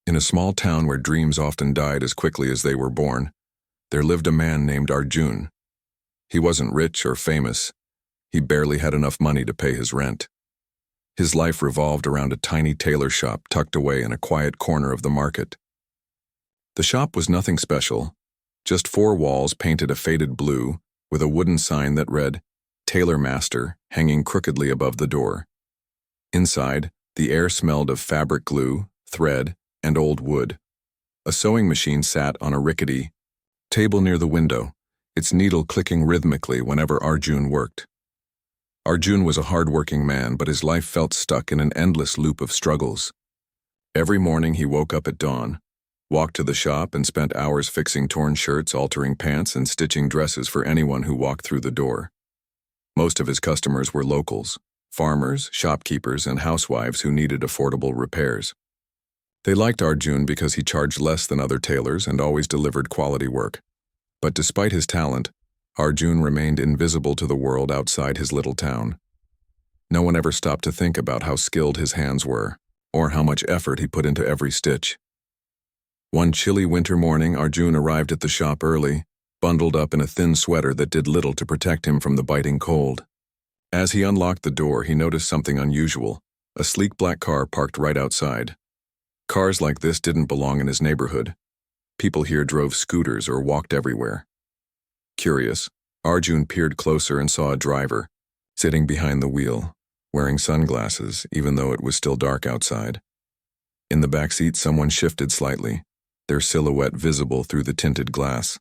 In a small town where dreams often died as quickly as they were born, there lived a man named Arjun. He wasn't rich or famous. He barely had enough money to pay his rent. His life revolved around a tiny tailor shop tucked away in a quiet corner of the market. The shop was nothing special, just four walls painted a faded blue with a wooden sign that read, "Tailor Master," hanging crookedly above the door. Inside, the air smelled of fabric glue, thread, and old wood. A sewing machine sat on a rickety table near the window, its needle clicking rhythmically whenever Arjun worked. Arjun was a hard-working man, but his life felt stuck in an endless loop of struggles. Every morning he woke up at dawn, walked to the shop, and spent hours fixing torn shirts, altering pants, and stitching dresses for anyone who walked through the door. Most of his customers were locals, farmers, shopkeepers, and housewives who needed affordable repairs. They liked Arjun because he charged less than other tailors and always delivered quality work. But despite his talent, Arjun remained invisible to the world outside his little town. No one ever stopped to think about how skilled his hands were, or how much effort he put into every stitch. One chilly winter morning, Arjun arrived at the shop early, bundled up in a thin sweater that did little to protect him from the biting cold. As he unlocked the door, he noticed something unusual: a sleek black car parked right outside. Cars like this didn't belong in his neighborhood. People here drove scooters or walked everywhere. Curious, Arjun peered closer and saw a driver, sitting behind the wheel, wearing sunglasses even though it was still dark outside. In the back seat, someone shifted slightly, their silhouette visible through the tinted glass.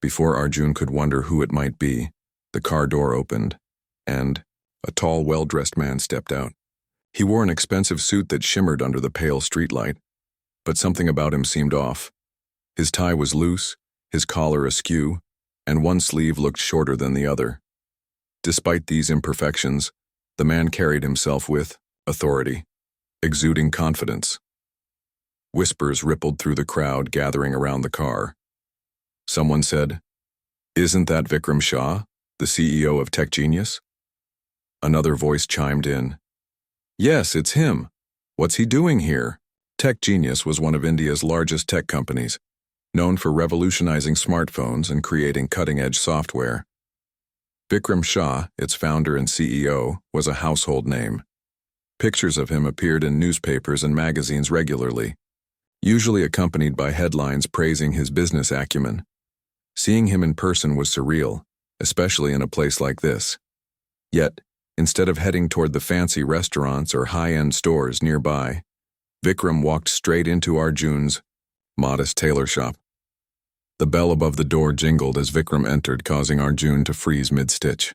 Before Arjun could wonder who it might be, the car door opened, and a tall, well-dressed man stepped out. He wore an expensive suit that shimmered under the pale streetlight, but something about him seemed off. His tie was loose, his collar askew, and one sleeve looked shorter than the other. Despite these imperfections, the man carried himself with authority, exuding confidence. Whispers rippled through the crowd gathering around the car. Someone said, "Isn't that Vikram Shah, the CEO of TechGenius?" Another voice chimed in, "Yes, it's him. What's he doing here?" TechGenius was one of India's largest tech companies, known for revolutionizing smartphones and creating cutting-edge software. Vikram Shah, its founder and CEO, was a household name. Pictures of him appeared in newspapers and magazines regularly, usually accompanied by headlines praising his business acumen. Seeing him in person was surreal, especially in a place like this. Yet, instead of heading toward the fancy restaurants or high-end stores nearby, Vikram walked straight into Arjun's modest tailor shop. The bell above the door jingled as Vikram entered, causing Arjun to freeze mid-stitch.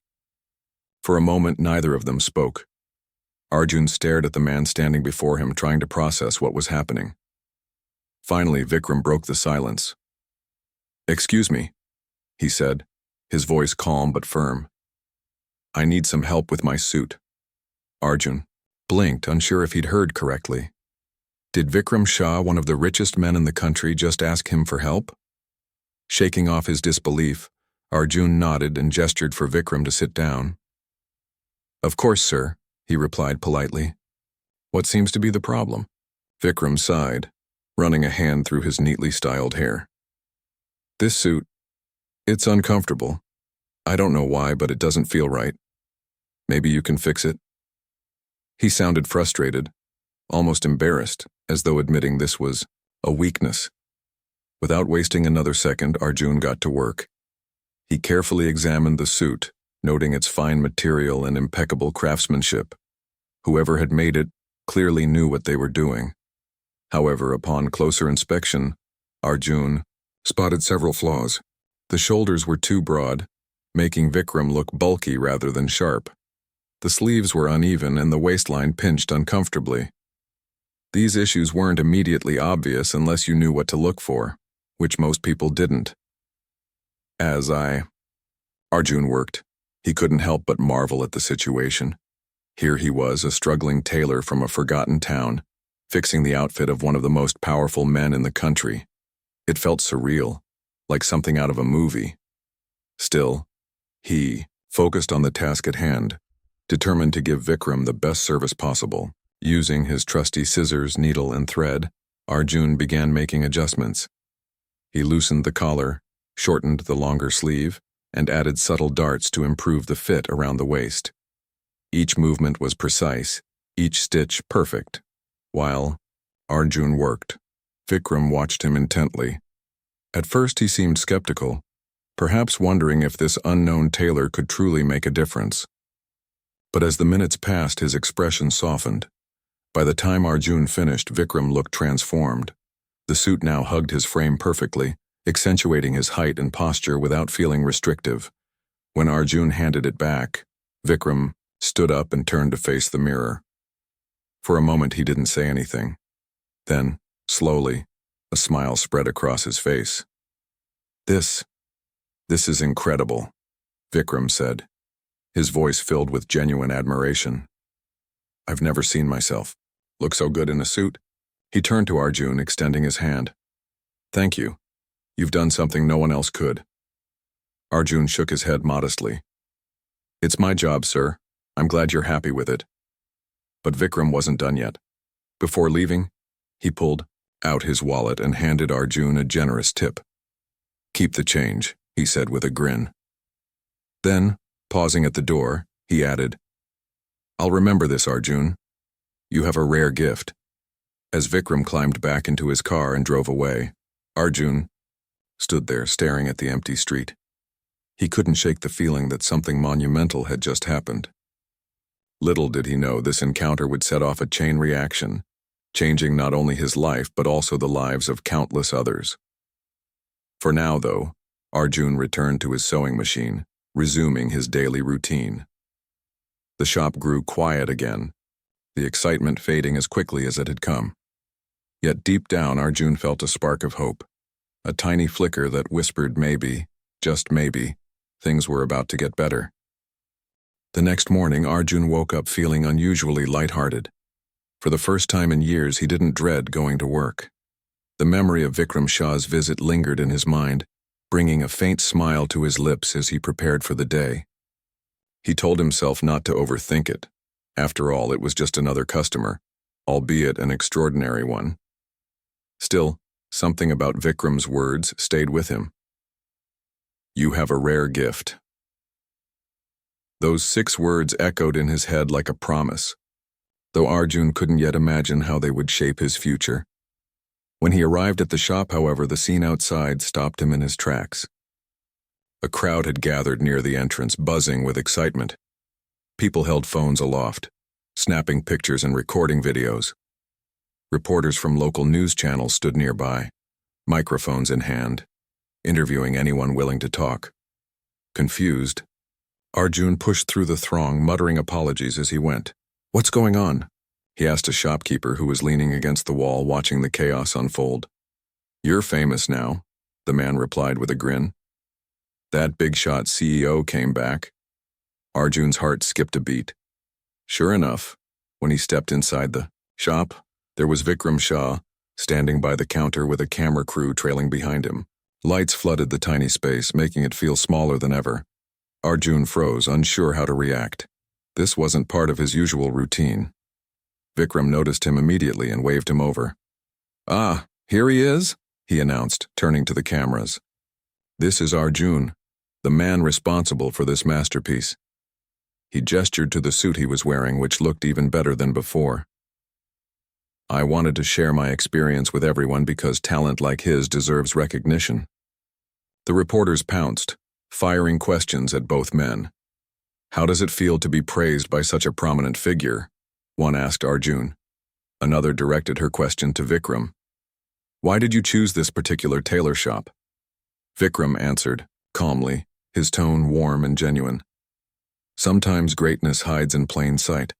For a moment, neither of them spoke. Arjun stared at the man standing before him, trying to process what was happening. Finally, Vikram broke the silence. "Excuse me," he said, his voice calm but firm. "I need some help with my suit." Arjun blinked, unsure if he'd heard correctly. Did Vikram Shah, one of the richest men in the country, just ask him for help? Shaking off his disbelief, Arjun nodded and gestured for Vikram to sit down. "Of course, sir," he replied politely. "What seems to be the problem?" Vikram sighed, running a hand through his neatly styled hair. "This suit, it's uncomfortable. I don't know why, but it doesn't feel right. Maybe you can fix it?" He sounded frustrated, almost embarrassed, as though admitting this was a weakness. Without wasting another second, Arjun got to work. He carefully examined the suit, noting its fine material and impeccable craftsmanship. Whoever had made it clearly knew what they were doing. However, upon closer inspection, Arjun spotted several flaws. The shoulders were too broad, making Vikram look bulky rather than sharp. The sleeves were uneven and the waistline pinched uncomfortably. These issues weren't immediately obvious unless you knew what to look for, which most people didn't. Arjun worked, he couldn't help but marvel at the situation. Here he was, a struggling tailor from a forgotten town, fixing the outfit of one of the most powerful men in the country. It felt surreal, like something out of a movie. Still, he focused on the task at hand, determined to give Vikram the best service possible. Using his trusty scissors, needle, and thread, Arjun began making adjustments. He loosened the collar, shortened the longer sleeve, and added subtle darts to improve the fit around the waist. Each movement was precise, each stitch perfect. While Arjun worked, Vikram watched him intently. At first he seemed skeptical, perhaps wondering if this unknown tailor could truly make a difference. But as the minutes passed, his expression softened. By the time Arjun finished, Vikram looked transformed. The suit now hugged his frame perfectly, accentuating his height and posture without feeling restrictive. When Arjun handed it back, Vikram stood up and turned to face the mirror. For a moment he didn't say anything. Then, slowly, a smile spread across his face. This is incredible," Vikram said, his voice filled with genuine admiration. "I've never seen myself look so good in a suit." He turned to Arjun, extending his hand. "Thank you. You've done something no one else could." Arjun shook his head modestly. "It's my job, sir. I'm glad you're happy with it." But Vikram wasn't done yet. Before leaving, he pulled out his wallet and handed Arjun a generous tip. "Keep the change," he said with a grin. Then, pausing at the door, he added, "I'll remember this, Arjun. You have a rare gift." As Vikram climbed back into his car and drove away, Arjun stood there staring at the empty street. He couldn't shake the feeling that something monumental had just happened. Little did he know this encounter would set off a chain reaction, changing not only his life but also the lives of countless others. For now, though, Arjun returned to his sewing machine, resuming his daily routine. The shop grew quiet again, the excitement fading as quickly as it had come. Yet deep down, Arjun felt a spark of hope, a tiny flicker that whispered maybe, just maybe, things were about to get better. The next morning, Arjun woke up feeling unusually lighthearted. For the first time in years, he didn't dread going to work. The memory of Vikram Shah's visit lingered in his mind, bringing a faint smile to his lips as he prepared for the day. He told himself not to overthink it. After all, it was just another customer, albeit an extraordinary one. Still, something about Vikram's words stayed with him. "You have a rare gift." Those 6 words echoed in his head like a promise, though Arjun couldn't yet imagine how they would shape his future. When he arrived at the shop, however, the scene outside stopped him in his tracks. A crowd had gathered near the entrance, buzzing with excitement. People held phones aloft, snapping pictures and recording videos. Reporters from local news channels stood nearby, microphones in hand, interviewing anyone willing to talk. Confused, Arjun pushed through the throng, muttering apologies as he went. "What's going on?" he asked a shopkeeper who was leaning against the wall watching the chaos unfold. "You're famous now," the man replied with a grin. "That big-shot CEO came back." Arjun's heart skipped a beat. Sure enough, when he stepped inside the shop, there was Vikram Shah, standing by the counter with a camera crew trailing behind him. Lights flooded the tiny space, making it feel smaller than ever. Arjun froze, unsure how to react. This wasn't part of his usual routine. Vikram noticed him immediately and waved him over. "Ah, here he is," he announced, turning to the cameras. "This is Arjun, the man responsible for this masterpiece." He gestured to the suit he was wearing, which looked even better than before. "I wanted to share my experience with everyone because talent like his deserves recognition." The reporters pounced, firing questions at both men. "How does it feel to be praised by such a prominent figure?" one asked Arjun. Another directed her question to Vikram. "Why did you choose this particular tailor shop?" Vikram answered, calmly, his tone warm and genuine. "Sometimes greatness hides in plain sight.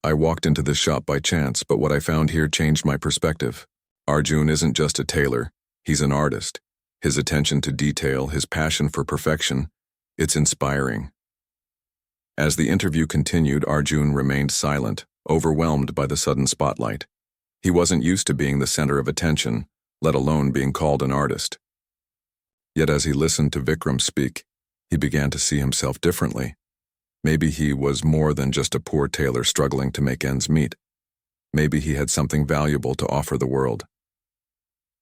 I walked into this shop by chance, but what I found here changed my perspective. Arjun isn't just a tailor, he's an artist. His attention to detail, his passion for perfection, it's inspiring." As the interview continued, Arjun remained silent, overwhelmed by the sudden spotlight. He wasn't used to being the center of attention, let alone being called an artist. Yet as he listened to Vikram speak, he began to see himself differently. Maybe he was more than just a poor tailor struggling to make ends meet. Maybe he had something valuable to offer the world.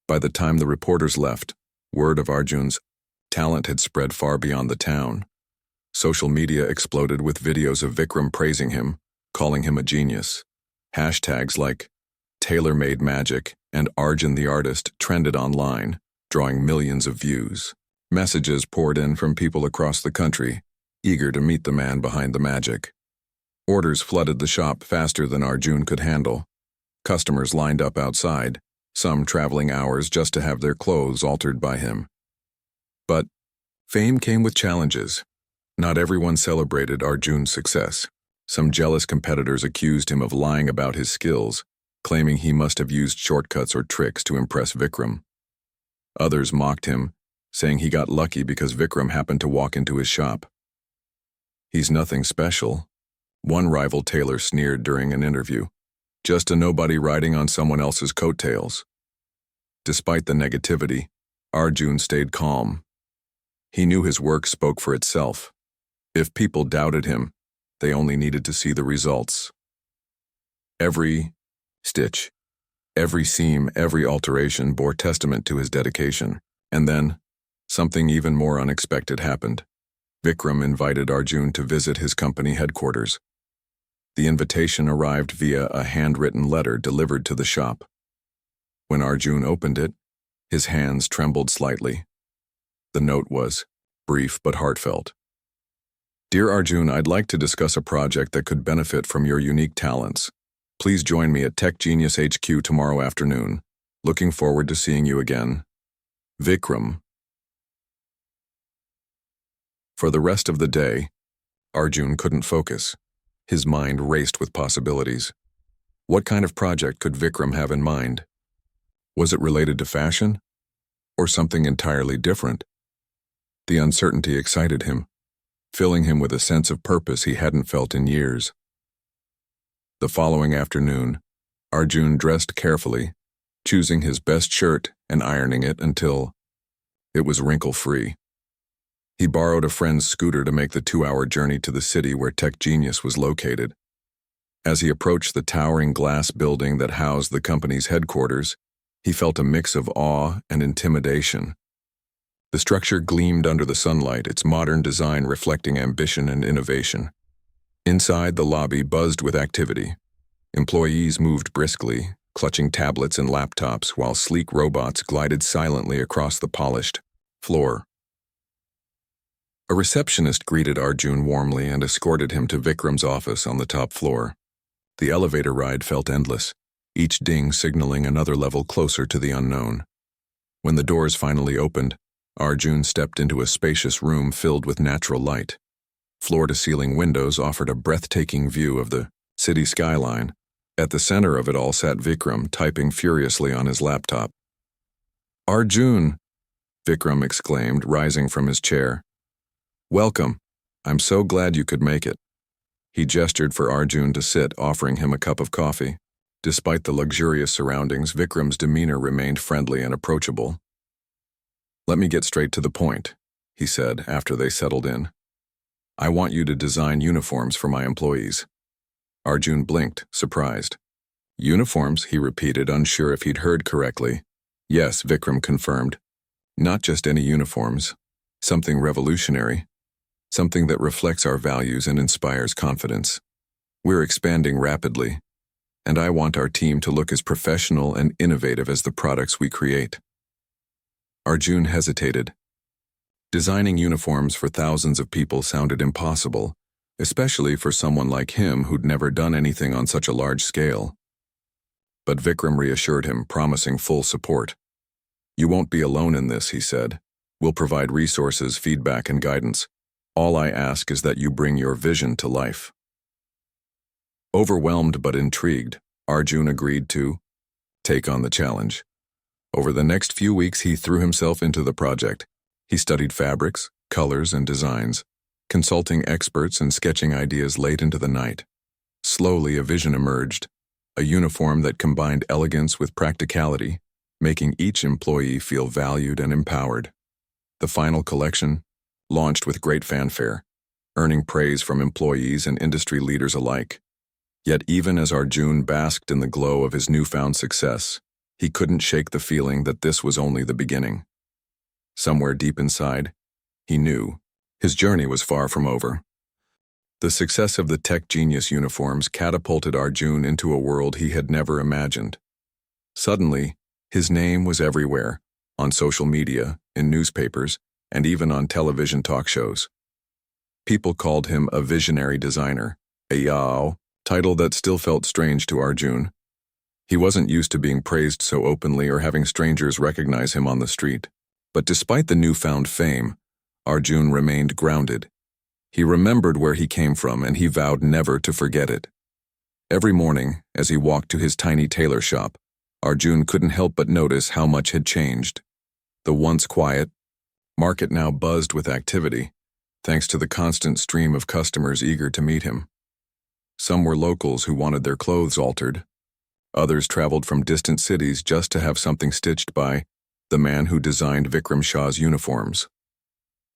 By the time the reporters left, word of Arjun's talent had spread far beyond the town. Social media exploded with videos of Vikram praising him, calling him a genius. Hashtags like tailor-made magic and Arjun the artist trended online, drawing millions of views. Messages poured in from people across the country, eager to meet the man behind the magic. Orders flooded the shop faster than Arjun could handle. Customers lined up outside, some traveling hours just to have their clothes altered by him. But fame came with challenges. Not everyone celebrated Arjun's success. Some jealous competitors accused him of lying about his skills, claiming he must have used shortcuts or tricks to impress Vikram. Others mocked him, saying he got lucky because Vikram happened to walk into his shop. "He's nothing special," one rival tailor sneered during an interview. "Just a nobody riding on someone else's coattails." Despite the negativity, Arjun stayed calm. He knew his work spoke for itself. If people doubted him, they only needed to see the results. Every stitch, every seam, every alteration bore testament to his dedication. And then, something even more unexpected happened. Vikram invited Arjun to visit his company headquarters. The invitation arrived via a handwritten letter delivered to the shop. When Arjun opened it, his hands trembled slightly. The note was brief but heartfelt. "Dear Arjun, I'd like to discuss a project that could benefit from your unique talents. Please join me at Tech Genius HQ tomorrow afternoon. Looking forward to seeing you again. Vikram." For the rest of the day, Arjun couldn't focus. His mind raced with possibilities. What kind of project could Vikram have in mind? Was it related to fashion? Or something entirely different? The uncertainty excited him, filling him with a sense of purpose he hadn't felt in years. The following afternoon, Arjun dressed carefully, choosing his best shirt and ironing it until it was wrinkle-free. He borrowed a friend's scooter to make the 2-hour journey to the city where Tech Genius was located. As he approached the towering glass building that housed the company's headquarters, he felt a mix of awe and intimidation. The structure gleamed under the sunlight, its modern design reflecting ambition and innovation. Inside, the lobby buzzed with activity. Employees moved briskly, clutching tablets and laptops, while sleek robots glided silently across the polished floor. A receptionist greeted Arjun warmly and escorted him to Vikram's office on the top floor. The elevator ride felt endless, each ding signaling another level closer to the unknown. When the doors finally opened, Arjun stepped into a spacious room filled with natural light. Floor-to-ceiling windows offered a breathtaking view of the city skyline. At the center of it all sat Vikram, typing furiously on his laptop. "Arjun!" Vikram exclaimed, rising from his chair. "Welcome. I'm so glad you could make it." He gestured for Arjun to sit, offering him a cup of coffee. Despite the luxurious surroundings, Vikram's demeanor remained friendly and approachable. "Let me get straight to the point," he said after they settled in. "I want you to design uniforms for my employees." Arjun blinked, surprised. "Uniforms?" he repeated, unsure if he'd heard correctly. "Yes," Vikram confirmed. "Not just any uniforms. Something revolutionary. Something that reflects our values and inspires confidence. We're expanding rapidly, and I want our team to look as professional and innovative as the products we create." Arjun hesitated. Designing uniforms for thousands of people sounded impossible, especially for someone like him who'd never done anything on such a large scale. But Vikram reassured him, promising full support. "You won't be alone in this," he said. "We'll provide resources, feedback, and guidance. All I ask is that you bring your vision to life." Overwhelmed but intrigued, Arjun agreed to take on the challenge. Over the next few weeks, he threw himself into the project. He studied fabrics, colors, and designs, consulting experts and sketching ideas late into the night. Slowly, a vision emerged, a uniform that combined elegance with practicality, making each employee feel valued and empowered. The final collection launched with great fanfare, earning praise from employees and industry leaders alike. Yet even as Arjun basked in the glow of his newfound success, He couldn't shake the feeling that this was only the beginning. Somewhere deep inside, he knew his journey was far from over. The success of the Tech Genius uniforms catapulted Arjun into a world he had never imagined. Suddenly, his name was everywhere, on social media, in newspapers, and even on television talk shows. People called him a visionary designer, a Yao, title that still felt strange to Arjun. He wasn't used to being praised so openly or having strangers recognize him on the street. But despite the newfound fame, Arjun remained grounded. He remembered where he came from and he vowed never to forget it. Every morning, as he walked to his tiny tailor shop, Arjun couldn't help but notice how much had changed. The once quiet market now buzzed with activity, thanks to the constant stream of customers eager to meet him. Some were locals who wanted their clothes altered. Others traveled from distant cities just to have something stitched by the man who designed Vikram Shah's uniforms.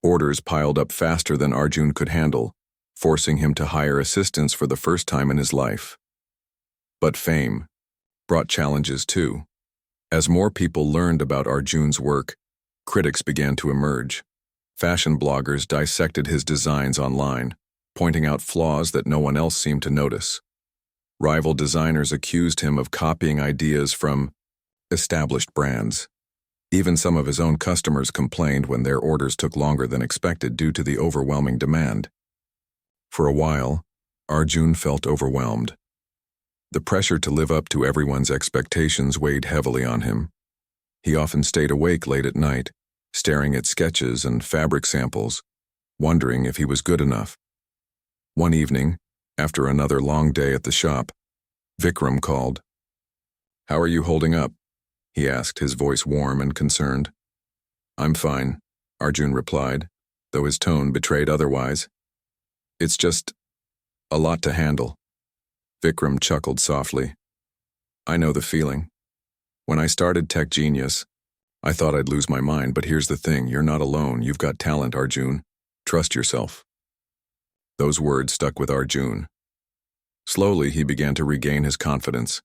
Orders piled up faster than Arjun could handle, forcing him to hire assistants for the first time in his life. But fame brought challenges too. As more people learned about Arjun's work, critics began to emerge. Fashion bloggers dissected his designs online, pointing out flaws that no one else seemed to notice. Rival designers accused him of copying ideas from established brands. Even some of his own customers complained when their orders took longer than expected due to the overwhelming demand. For a while, Arjun felt overwhelmed. The pressure to live up to everyone's expectations weighed heavily on him. He often stayed awake late at night, staring at sketches and fabric samples, wondering if he was good enough. One evening, after another long day at the shop, Vikram called. "How are you holding up?" he asked, his voice warm and concerned. "I'm fine," Arjun replied, though his tone betrayed otherwise. "It's just a lot to handle." Vikram chuckled softly. "I know the feeling. When I started Tech Genius, I thought I'd lose my mind, but here's the thing, you're not alone. You've got talent, Arjun. Trust yourself." Those words stuck with Arjun. Slowly, he began to regain his confidence.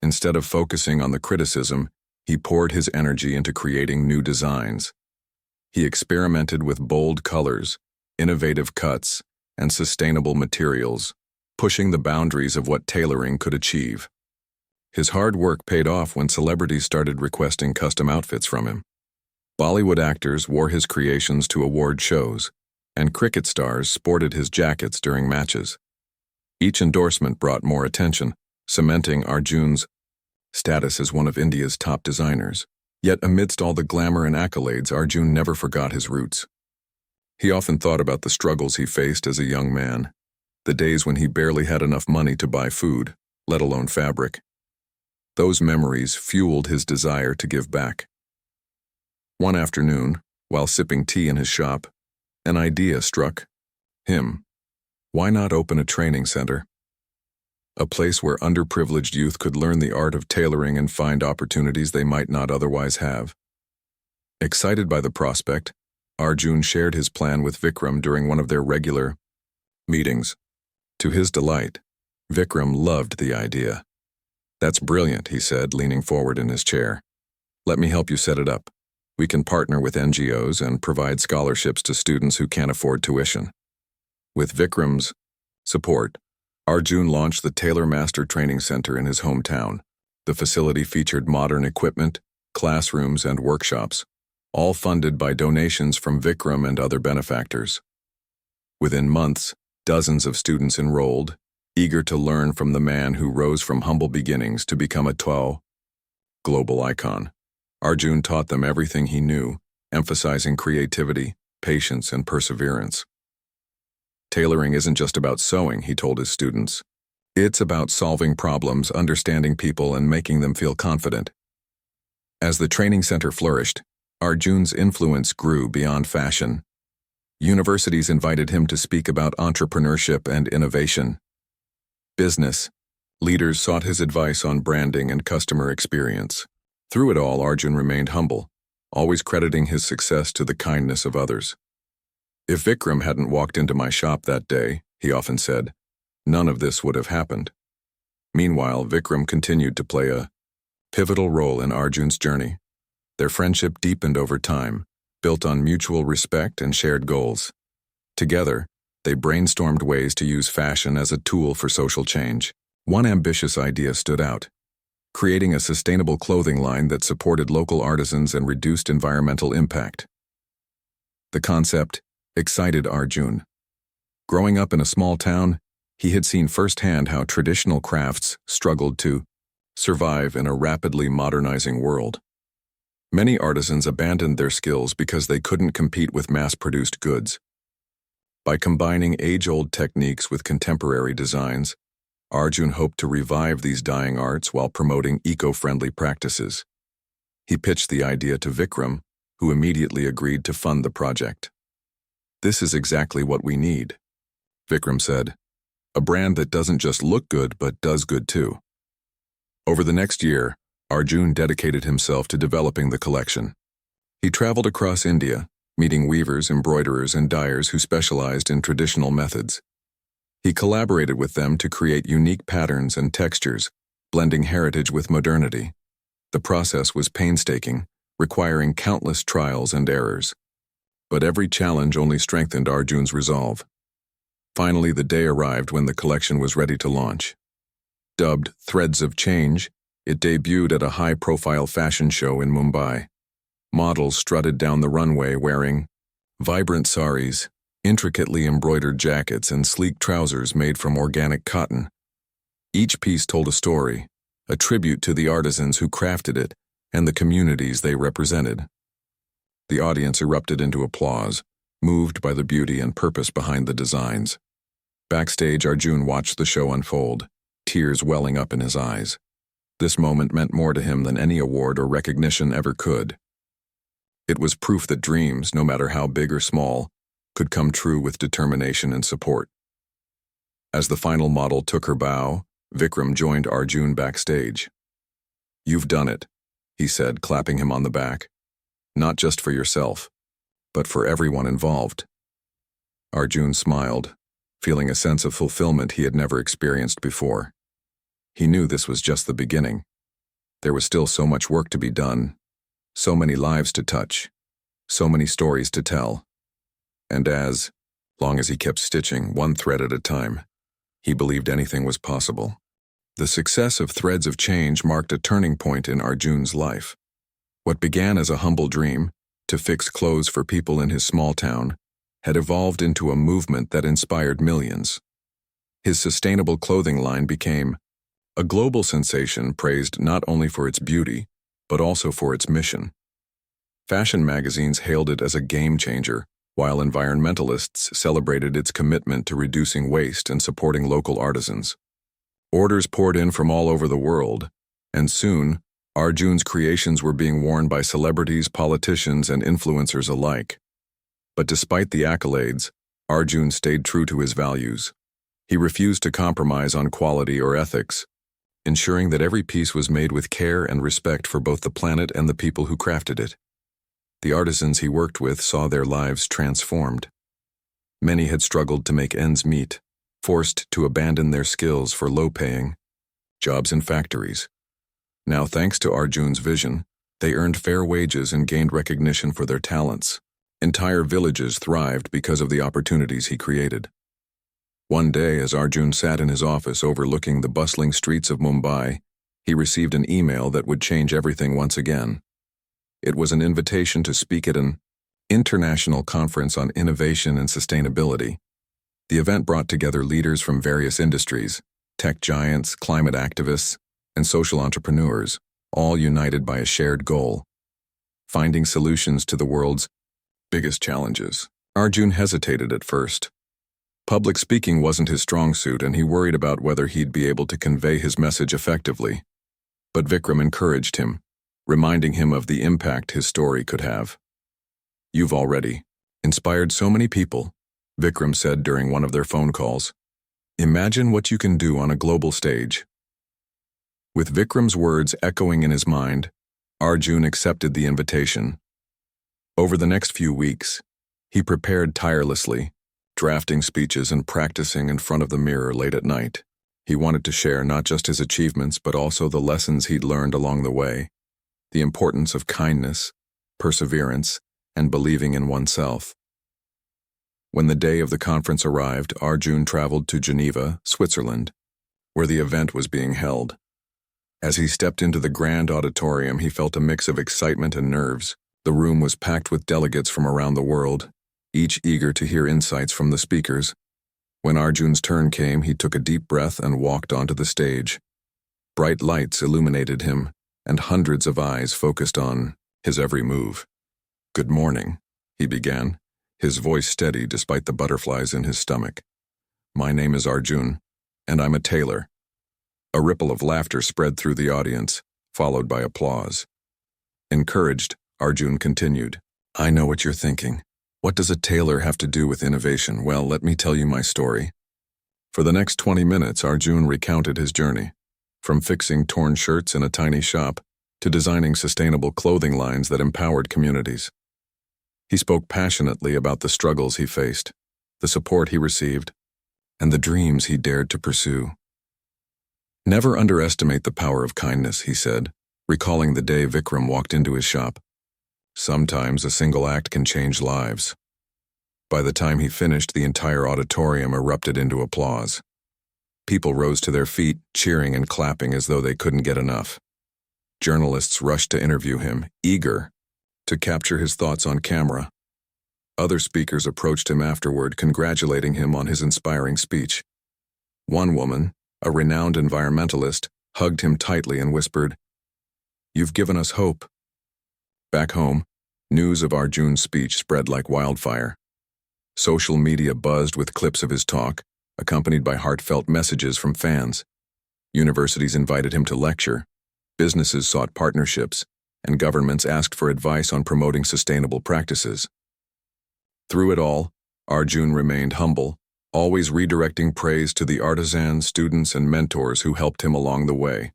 Instead of focusing on the criticism, he poured his energy into creating new designs. He experimented with bold colors, innovative cuts, and sustainable materials, pushing the boundaries of what tailoring could achieve. His hard work paid off when celebrities started requesting custom outfits from him. Bollywood actors wore his creations to award shows, and cricket stars sported his jackets during matches. Each endorsement brought more attention, cementing Arjun's status as one of India's top designers. Yet amidst all the glamour and accolades, Arjun never forgot his roots. He often thought about the struggles he faced as a young man, the days when he barely had enough money to buy food, let alone fabric. Those memories fueled his desire to give back. One afternoon, while sipping tea in his shop, an idea struck him. Why not open a training center? A place where underprivileged youth could learn the art of tailoring and find opportunities they might not otherwise have. Excited by the prospect, Arjun shared his plan with Vikram during one of their regular meetings. To his delight, Vikram loved the idea. "That's brilliant," he said, leaning forward in his chair. "Let me help you set it up. We can partner with NGOs and provide scholarships to students who can't afford tuition." With Vikram's support, Arjun launched the Tailor Master Training Center in his hometown. The facility featured modern equipment, classrooms, and workshops, all funded by donations from Vikram and other benefactors. Within months, dozens of students enrolled, eager to learn from the man who rose from humble beginnings to become a global icon. Arjun taught them everything he knew, emphasizing creativity, patience, and perseverance. "Tailoring isn't just about sewing," he told his students. "It's about solving problems, understanding people, and making them feel confident." As the training center flourished, Arjun's influence grew beyond fashion. Universities invited him to speak about entrepreneurship and innovation. Business leaders sought his advice on branding and customer experience. Through it all, Arjun remained humble, always crediting his success to the kindness of others. "If Vikram hadn't walked into my shop that day," he often said, "none of this would have happened." Meanwhile, Vikram continued to play a pivotal role in Arjun's journey. Their friendship deepened over time, built on mutual respect and shared goals. Together, they brainstormed ways to use fashion as a tool for social change. One ambitious idea stood out: creating a sustainable clothing line that supported local artisans and reduced environmental impact. The concept excited Arjun. Growing up in a small town, he had seen firsthand how traditional crafts struggled to survive in a rapidly modernizing world. Many artisans abandoned their skills because they couldn't compete with mass-produced goods. By combining age-old techniques with contemporary designs, Arjun hoped to revive these dying arts while promoting eco-friendly practices. He pitched the idea to Vikram, who immediately agreed to fund the project. "This is exactly what we need," Vikram said. "A brand that doesn't just look good but does good too." Over the next year, Arjun dedicated himself to developing the collection. He traveled across India, meeting weavers, embroiderers, and dyers who specialized in traditional methods. He collaborated with them to create unique patterns and textures, blending heritage with modernity. The process was painstaking, requiring countless trials and errors. But every challenge only strengthened Arjun's resolve. Finally, the day arrived when the collection was ready to launch. Dubbed Threads of Change, it debuted at a high-profile fashion show in Mumbai. Models strutted down the runway wearing vibrant saris, intricately embroidered jackets, and sleek trousers made from organic cotton. Each piece told a story, a tribute to the artisans who crafted it and the communities they represented. The audience erupted into applause, moved by the beauty and purpose behind the designs. Backstage, Arjun watched the show unfold, tears welling up in his eyes. This moment meant more to him than any award or recognition ever could. It was proof that dreams, no matter how big or small, could come true with determination and support. As the final model took her bow, Vikram joined Arjun backstage. "You've done it," he said, clapping him on the back. "Not just for yourself, but for everyone involved." Arjun smiled, feeling a sense of fulfillment he had never experienced before. He knew this was just the beginning. There was still so much work to be done, so many lives to touch, so many stories to tell. And as long as he kept stitching one thread at a time, he believed anything was possible. The success of Threads of Change marked a turning point in Arjun's life. What began as a humble dream, to fix clothes for people in his small town, had evolved into a movement that inspired millions. His sustainable clothing line became a global sensation, praised not only for its beauty, but also for its mission. Fashion magazines hailed it as a game-changer, while environmentalists celebrated its commitment to reducing waste and supporting local artisans. Orders poured in from all over the world, and soon, Arjun's creations were being worn by celebrities, politicians, and influencers alike. But despite the accolades, Arjun stayed true to his values. He refused to compromise on quality or ethics, ensuring that every piece was made with care and respect for both the planet and the people who crafted it. The artisans he worked with saw their lives transformed. Many had struggled to make ends meet, forced to abandon their skills for low-paying jobs in factories. Now, thanks to Arjun's vision, they earned fair wages and gained recognition for their talents. Entire villages thrived because of the opportunities he created. One day, as Arjun sat in his office overlooking the bustling streets of Mumbai, he received an email that would change everything once again. It was an invitation to speak at an international conference on innovation and sustainability. The event brought together leaders from various industries, tech giants, climate activists, and social entrepreneurs, all united by a shared goal: finding solutions to the world's biggest challenges. Arjun hesitated at first. Public speaking wasn't his strong suit, and he worried about whether he'd be able to convey his message effectively. But Vikram encouraged him, reminding him of the impact his story could have. "You've already inspired so many people," Vikram said during one of their phone calls. "Imagine what you can do on a global stage." With Vikram's words echoing in his mind, Arjun accepted the invitation. Over the next few weeks, he prepared tirelessly, drafting speeches and practicing in front of the mirror late at night. He wanted to share not just his achievements but also the lessons he'd learned along the way, the importance of kindness, perseverance, and believing in oneself. When the day of the conference arrived, Arjun traveled to Geneva, Switzerland, where the event was being held. As he stepped into the grand auditorium, he felt a mix of excitement and nerves. The room was packed with delegates from around the world, each eager to hear insights from the speakers. When Arjun's turn came, he took a deep breath and walked onto the stage. Bright lights illuminated him, and hundreds of eyes focused on his every move. "Good morning," he began, his voice steady despite the butterflies in his stomach. "My name is Arjun, and I'm a tailor." A ripple of laughter spread through the audience, followed by applause. Encouraged, Arjun continued, "I know what you're thinking. What does a tailor have to do with innovation? Well, let me tell you my story." For the next 20 minutes, Arjun recounted his journey, from fixing torn shirts in a tiny shop to designing sustainable clothing lines that empowered communities. He spoke passionately about the struggles he faced, the support he received, and the dreams he dared to pursue. "Never underestimate the power of kindness," he said, recalling the day Vikram walked into his shop. "Sometimes a single act can change lives." By the time he finished, the entire auditorium erupted into applause. People rose to their feet, cheering and clapping as though they couldn't get enough. Journalists rushed to interview him, eager to capture his thoughts on camera. Other speakers approached him afterward, congratulating him on his inspiring speech. One woman, a renowned environmentalist, hugged him tightly and whispered, "You've given us hope." Back home, news of Arjun's speech spread like wildfire. Social media buzzed with clips of his talk, accompanied by heartfelt messages from fans. Universities invited him to lecture, businesses sought partnerships, and governments asked for advice on promoting sustainable practices. Through it all, Arjun remained humble, always redirecting praise to the artisans, students, and mentors who helped him along the way.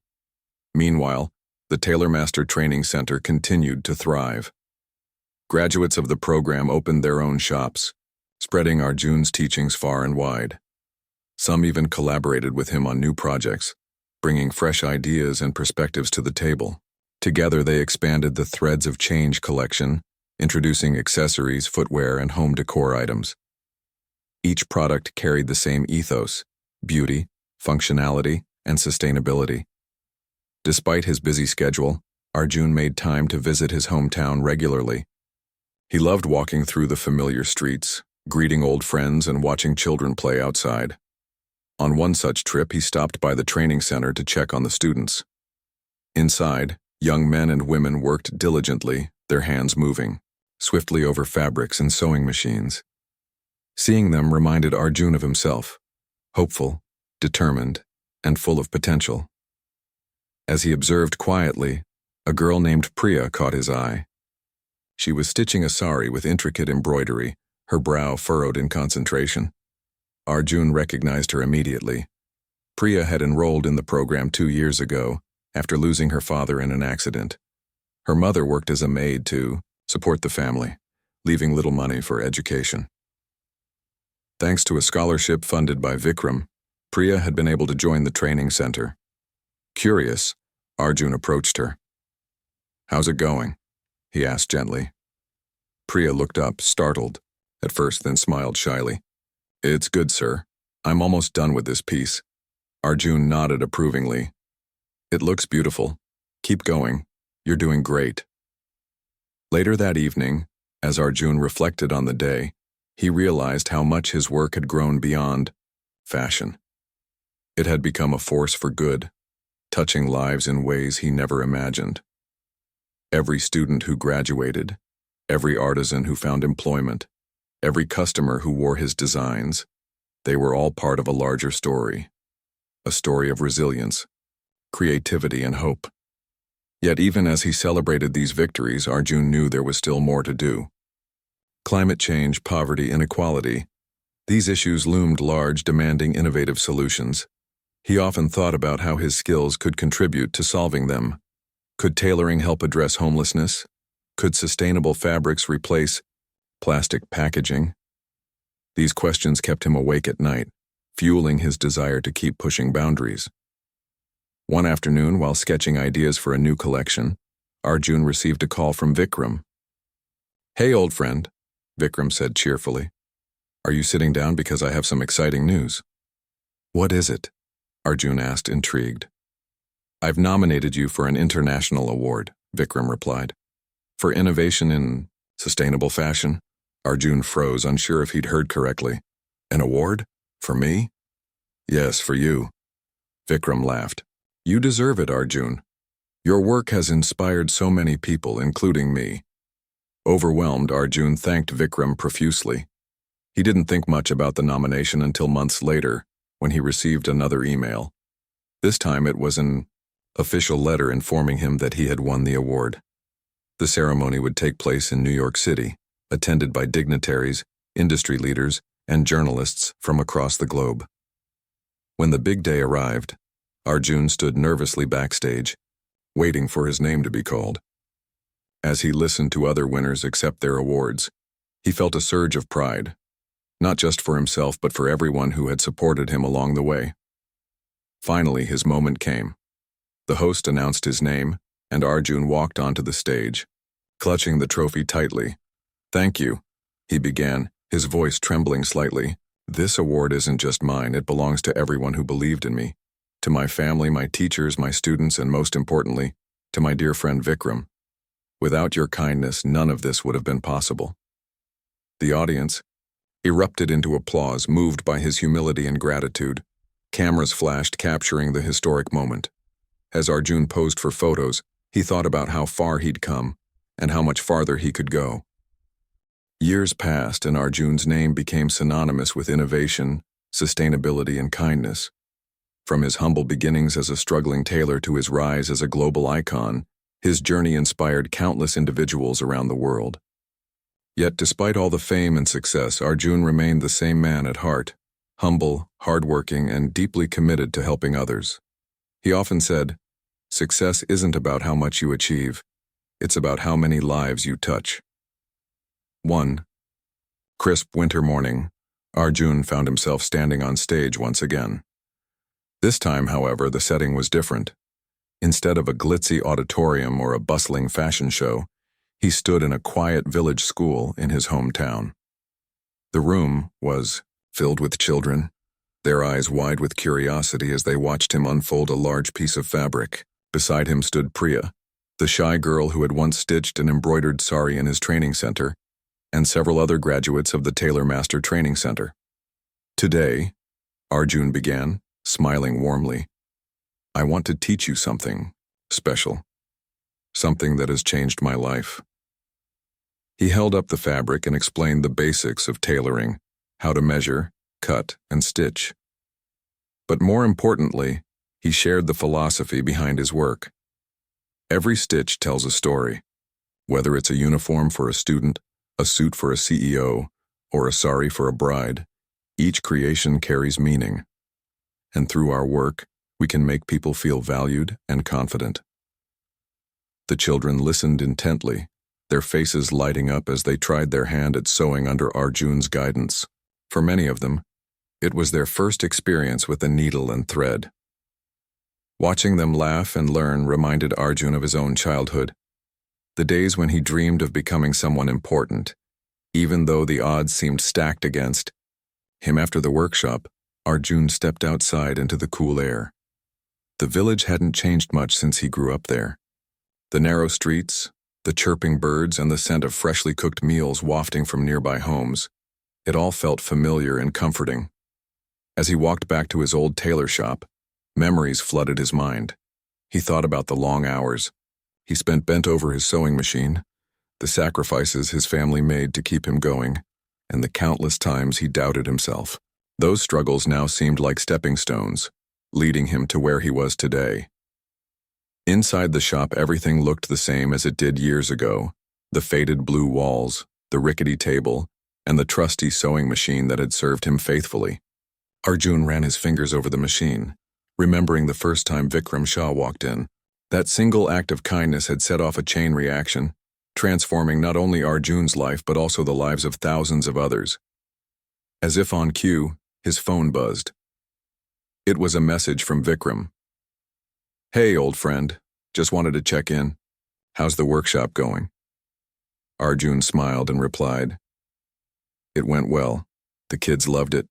Meanwhile, the TaylorMaster Training Center continued to thrive. Graduates of the program opened their own shops, spreading Arjun's teachings far and wide. Some even collaborated with him on new projects, bringing fresh ideas and perspectives to the table. Together they expanded the Threads of Change collection, introducing accessories, footwear, and home decor items. Each product carried the same ethos: beauty, functionality, and sustainability. Despite his busy schedule, Arjun made time to visit his hometown regularly. He loved walking through the familiar streets, greeting old friends and watching children play outside. On one such trip, he stopped by the training center to check on the students. Inside, young men and women worked diligently, their hands moving swiftly over fabrics and sewing machines. Seeing them reminded Arjun of himself, hopeful, determined, and full of potential. As he observed quietly, a girl named Priya caught his eye. She was stitching a sari with intricate embroidery, her brow furrowed in concentration. Arjun recognized her immediately. Priya had enrolled in the program 2 years ago, after losing her father in an accident. Her mother worked as a maid to support the family, leaving little money for education. Thanks to a scholarship funded by Vikram, Priya had been able to join the training center. Curious, Arjun approached her. "How's it going?" he asked gently. Priya looked up, startled, at first, then smiled shyly. "It's good, sir. I'm almost done with this piece." Arjun nodded approvingly. "It looks beautiful. Keep going. You're doing great." Later that evening, as Arjun reflected on the day, he realized how much his work had grown beyond fashion. It had become a force for good, touching lives in ways he never imagined. Every student who graduated, every artisan who found employment, every customer who wore his designs, they were all part of a larger story. A story of resilience, creativity, and hope. Yet even as he celebrated these victories, Arjun knew there was still more to do. Climate change, poverty, inequality. These issues loomed large, demanding innovative solutions. He often thought about how his skills could contribute to solving them. Could tailoring help address homelessness? Could sustainable fabrics replace plastic packaging? These questions kept him awake at night, fueling his desire to keep pushing boundaries. One afternoon, while sketching ideas for a new collection, Arjun received a call from Vikram. "Hey, old friend," Vikram said cheerfully. "Are you sitting down because I have some exciting news?" "What is it?" Arjun asked, intrigued. "I've nominated you for an international award," Vikram replied. "For innovation in sustainable fashion?" Arjun froze, unsure if he'd heard correctly. "An award? For me?" "Yes, for you." Vikram laughed. "You deserve it, Arjun. Your work has inspired so many people, including me." Overwhelmed, Arjun thanked Vikram profusely. He didn't think much about the nomination until months later, when he received another email. This time it was an official letter informing him that he had won the award. The ceremony would take place in New York City, attended by dignitaries, industry leaders, and journalists from across the globe. When the big day arrived, Arjun stood nervously backstage, waiting for his name to be called. As he listened to other winners accept their awards, he felt a surge of pride, not just for himself but for everyone who had supported him along the way. Finally, his moment came. The host announced his name, and Arjun walked onto the stage, clutching the trophy tightly. "Thank you," he began, his voice trembling slightly. "This award isn't just mine, it belongs to everyone who believed in me. To my family, my teachers, my students, and most importantly, to my dear friend Vikram. Without your kindness, none of this would have been possible." The audience erupted into applause, moved by his humility and gratitude. Cameras flashed, capturing the historic moment. As Arjun posed for photos, he thought about how far he'd come and how much farther he could go. Years passed, and Arjun's name became synonymous with innovation, sustainability, and kindness. From his humble beginnings as a struggling tailor to his rise as a global icon, his journey inspired countless individuals around the world. Yet despite all the fame and success, Arjun remained the same man at heart, humble, hardworking, and deeply committed to helping others. He often said, "Success isn't about how much you achieve, it's about how many lives you touch." One crisp winter morning, Arjun found himself standing on stage once again. This time, however, the setting was different. Instead of a glitzy auditorium or a bustling fashion show, he stood in a quiet village school in his hometown. The room was filled with children, their eyes wide with curiosity as they watched him unfold a large piece of fabric. Beside him stood Priya, the shy girl who had once stitched an embroidered sari in his training center, and several other graduates of the Tailor Master Training Center. "Today," Arjun began, smiling warmly, "I want to teach you something special, something that has changed my life." He held up the fabric and explained the basics of tailoring, how to measure, cut, and stitch. But more importantly, he shared the philosophy behind his work. Every stitch tells a story. Whether it's a uniform for a student, a suit for a CEO, or a sari for a bride, each creation carries meaning. And through our work, we can make people feel valued and confident. The children listened intently, their faces lighting up as they tried their hand at sewing under Arjun's guidance. For many of them, it was their first experience with a needle and thread. Watching them laugh and learn reminded Arjun of his own childhood, the days when he dreamed of becoming someone important, even though the odds seemed stacked against him. After the workshop, Arjun stepped outside into the cool air. The village hadn't changed much since he grew up there. The narrow streets, the chirping birds, and the scent of freshly cooked meals wafting from nearby homes, it all felt familiar and comforting. As he walked back to his old tailor shop, memories flooded his mind. He thought about the long hours he spent bent over his sewing machine, the sacrifices his family made to keep him going, and the countless times he doubted himself. Those struggles now seemed like stepping stones, leading him to where he was today. Inside the shop, everything looked the same as it did years ago: the faded blue walls, the rickety table, and the trusty sewing machine that had served him faithfully. Arjun ran his fingers over the machine, remembering the first time Vikram Shah walked in. That single act of kindness had set off a chain reaction, transforming not only Arjun's life but also the lives of thousands of others. As if on cue, his phone buzzed. It was a message from Vikram. "Hey, old friend. Just wanted to check in. How's the workshop going?" Arjun smiled and replied, "It went well. The kids loved it.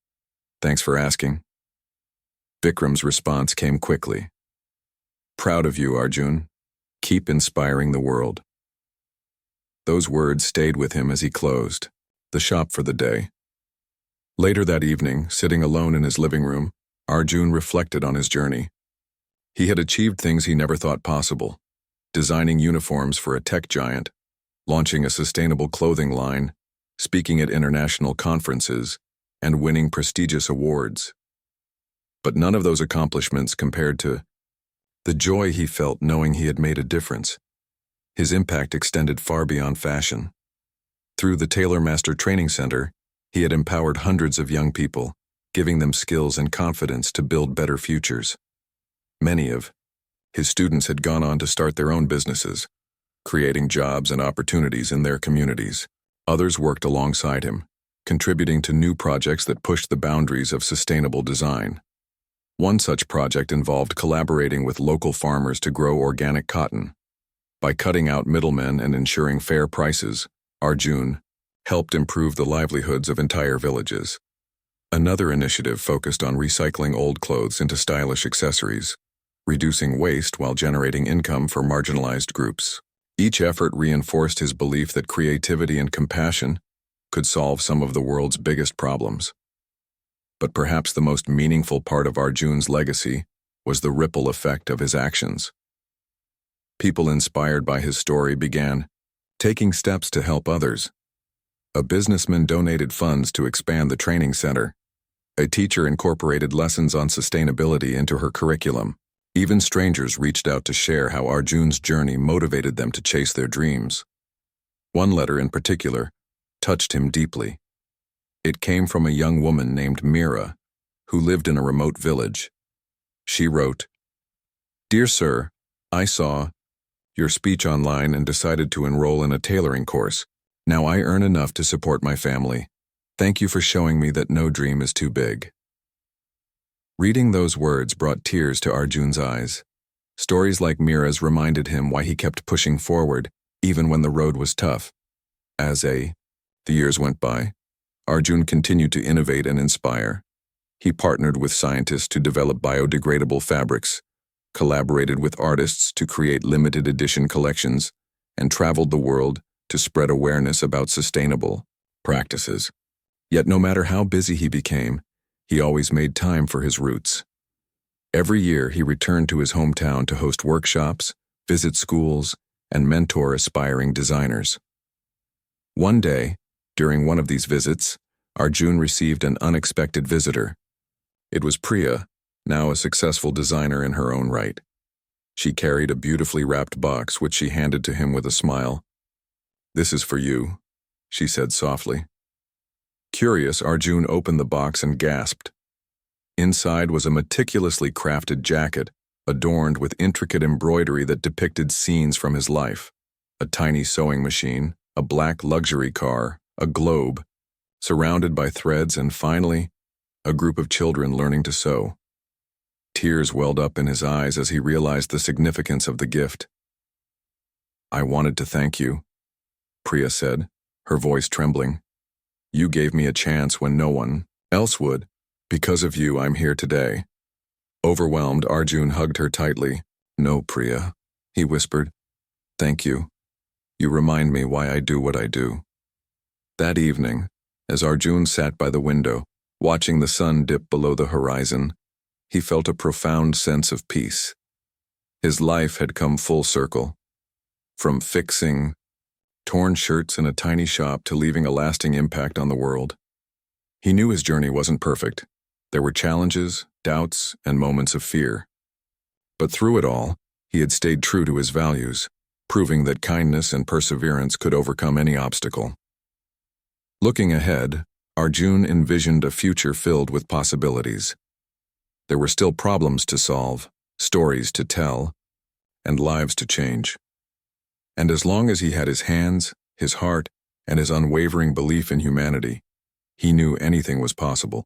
Thanks for asking." Vikram's response came quickly. "Proud of you, Arjun. Keep inspiring the world." Those words stayed with him as he closed the shop for the day. Later that evening, sitting alone in his living room, Arjun reflected on his journey. He had achieved things he never thought possible: designing uniforms for a tech giant, launching a sustainable clothing line, speaking at international conferences, and winning prestigious awards. But none of those accomplishments compared to the joy he felt knowing he had made a difference. His impact extended far beyond fashion. Through the Tailor Master Training Center, he had empowered hundreds of young people, giving them skills and confidence to build better futures. Many of his students had gone on to start their own businesses, creating jobs and opportunities in their communities. Others worked alongside him, contributing to new projects that pushed the boundaries of sustainable design. One such project involved collaborating with local farmers to grow organic cotton. By cutting out middlemen and ensuring fair prices, Arjun helped improve the livelihoods of entire villages. Another initiative focused on recycling old clothes into stylish accessories, reducing waste while generating income for marginalized groups. Each effort reinforced his belief that creativity and compassion could solve some of the world's biggest problems. But perhaps the most meaningful part of Arjun's legacy was the ripple effect of his actions. People inspired by his story began taking steps to help others. A businessman donated funds to expand the training center. A teacher incorporated lessons on sustainability into her curriculum. Even strangers reached out to share how Arjun's journey motivated them to chase their dreams. One letter in particular touched him deeply. It came from a young woman named Mira, who lived in a remote village. She wrote, "Dear Sir, I saw your speech online and decided to enroll in a tailoring course. Now I earn enough to support my family. Thank you for showing me that no dream is too big." Reading those words brought tears to Arjun's eyes. Stories like Mira's reminded him why he kept pushing forward, even when the road was tough. The years went by, Arjun continued to innovate and inspire. He partnered with scientists to develop biodegradable fabrics, collaborated with artists to create limited edition collections, and traveled the world to spread awareness about sustainable practices. Yet no matter how busy he became, he always made time for his roots. Every year he returned to his hometown to host workshops, visit schools, and mentor aspiring designers. One day, during one of these visits, Arjun received an unexpected visitor. It was Priya, now a successful designer in her own right. She carried a beautifully wrapped box which she handed to him with a smile. "This is for you," she said softly. Curious, Arjun opened the box and gasped. Inside was a meticulously crafted jacket, adorned with intricate embroidery that depicted scenes from his life. A tiny sewing machine, a black luxury car, a globe, surrounded by threads, and finally, a group of children learning to sew. Tears welled up in his eyes as he realized the significance of the gift. "I wanted to thank you," Priya said, her voice trembling. "You gave me a chance when no one else would. Because of you, I'm here today." Overwhelmed, Arjun hugged her tightly. "No, Priya," he whispered. "Thank you. You remind me why I do what I do." That evening, as Arjun sat by the window, watching the sun dip below the horizon, he felt a profound sense of peace. His life had come full circle. From fixing torn shirts in a tiny shop to leaving a lasting impact on the world. He knew his journey wasn't perfect. There were challenges, doubts, and moments of fear. But through it all, he had stayed true to his values, proving that kindness and perseverance could overcome any obstacle. Looking ahead, Arjun envisioned a future filled with possibilities. There were still problems to solve, stories to tell, and lives to change. And as long as he had his hands, his heart, and his unwavering belief in humanity, he knew anything was possible.